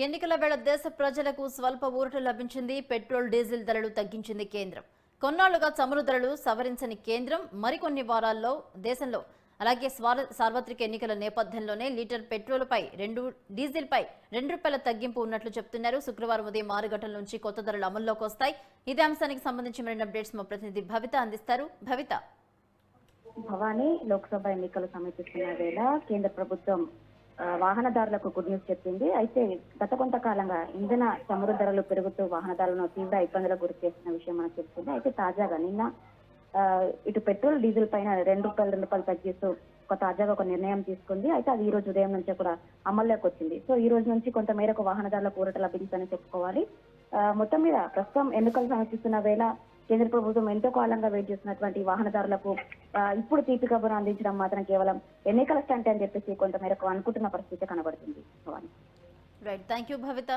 ఎన్నికల వేళ దేశ ప్రజలకు స్వల్ప ఊరట లభించింది. పెట్రోల్ డీజిల్ ధరలు తగ్గించింది కేంద్రం. కొన్నాళ్లుగా చమురు ధరలు సవరించని కేంద్రం మరికొన్ని వారాల్లో దేశంలో అలాగే సార్వత్రిక ఎన్నికల నేపథ్యంలోనే లీటర్ పెట్రోల్పై డీజిల్పై ₹2 తగ్గింపు ఉన్నట్లు చెప్తున్నారు. శుక్రవారం ఉదయం 6 గంటల నుంచి కొత్త ధరలు అమల్లోకి వస్తాయి. ఇదే అంశానికి సంబంధించి మరిన్ని అప్డేట్స్ మా ప్రతినిధి భవిత అందిస్తారు. భవిత. భవానీ, లోక్సభ ఎన్నికలు సమీపిస్తున్న వేళ కేంద్ర ప్రభుత్వం వాహనదారులకు గుడ్ న్యూస్ చెప్పింది. అయితే గత కొంతకాలంగా ఇంధన చమురు ధరలు పెరుగుతూ వాహనదారులను తీవ్ర ఇబ్బందులకు గురి చేస్తున్న విషయం మనకు చెప్తుంది. అయితే తాజాగా నిన్న ఇటు పెట్రోల్ డీజిల్ పైన ₹2 తగ్గిస్తూ తాజాగా ఒక నిర్ణయం తీసుకుంది. అయితే అది ఈ రోజు ఉదయం నుంచే కూడా అమల్లోకి వచ్చింది. సో ఈ రోజు నుంచి కొంత మేరకు వాహనదారులకు ఊరట లభించిందని చెప్పుకోవాలి. మొత్తం మీద ప్రస్తుతం ఎన్నికలు సమీపిస్తున్న వేళ కేంద్ర ప్రభుత్వం ఎంతో కాలంగా వెయిట్ చేస్తున్నటువంటి వాహనదారులకు ఇప్పుడు తీపి కబురు అందించడం మాత్రం కేవలం ఎన్నికల స్టంట్ అని చెప్పేసి కొంత మేరకు అనుకుంటున్న పరిస్థితి కనబడుతుంది. Right, thank you Bhavitha.